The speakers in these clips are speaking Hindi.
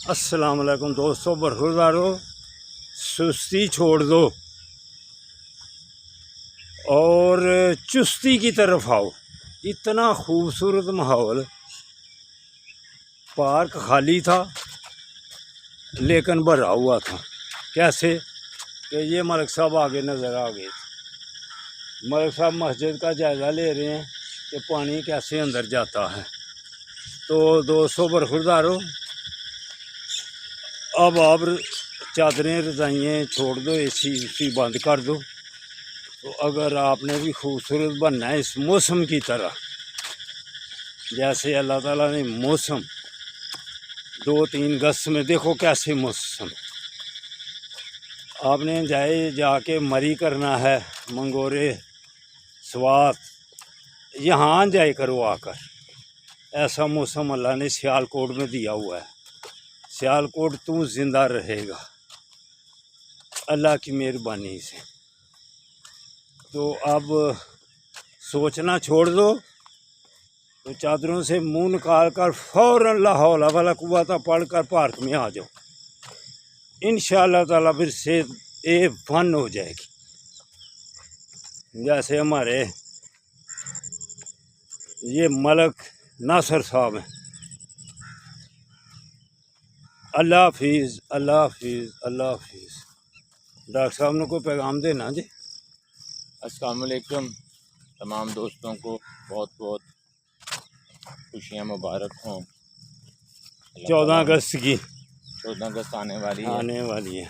अस्सलाम वालेकुम दोस्तों, बरखुरदारों, सुस्ती छोड़ दो और चुस्ती की तरफ आओ। इतना खूबसूरत माहौल, पार्क खाली था लेकिन भरा हुआ था। कैसे कि ये मलिक साहब आगे नज़र आ गए थे। मलिक साहब मस्जिद का जायज़ा ले रहे हैं कि पानी कैसे अंदर जाता है। तो दोस्तों बरखुरदारों, अब आप चादरें रजाइयाँ छोड़ दो, एसी उसी बंद कर दो। तो अगर आपने भी खूबसूरत बनना है इस मौसम की तरह, जैसे अल्लाह ताला ने मौसम 2-3 अगस्त में देखो कैसे मौसम, आपने जाके मरी करना है, मंगोरे स्वात यहाँ जाए करो आकर। ऐसा मौसम अल्लाह ने सियालकोट में दिया हुआ है। सियालकोट तू जिंदा रहेगा अल्लाह की मेहरबानी से। तो अब सोचना छोड़ दो, तो चादरों से मुंह निकाल कर फौरन ला हौला वला कुव्वता पढ़ कर पार्क में आ जाओ। इंशाअल्लाह ताला फिर से A1 हो जाएगी। जैसे हमारे ये मलक नासर साहब हैं। अल्लाह हाफिज़, अल्लाह हाफिज़, अल्लाह हाफिज़। डॉक्टर साहब ने कोई पैगाम देना जी? अस्सलाम वालेकुम तमाम दोस्तों को बहुत बहुत खुशियाँ मुबारक हों। 14 अगस्त की 14 अगस्त आने वाली है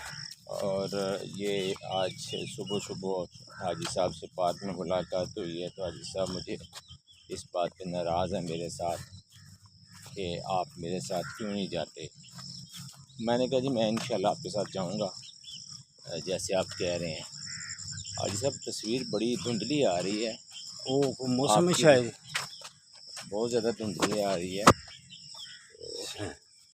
और ये आज सुबह सुबह हाजी साहब से पार्क में मुलाकात हुई है। तो हाजी साहब मुझे इस बात पे नाराज़ हैं मेरे साथ कि आप मेरे साथ क्यों नहीं जाते। मैंने कहा जी मैं इंशाल्लाह आपके साथ जाऊंगा जैसे आप कह रहे हैं। हाजी साहब तस्वीर बड़ी धुंधली आ रही है। वो मौसम में शायद बहुत ज़्यादा धुंधली आ रही है।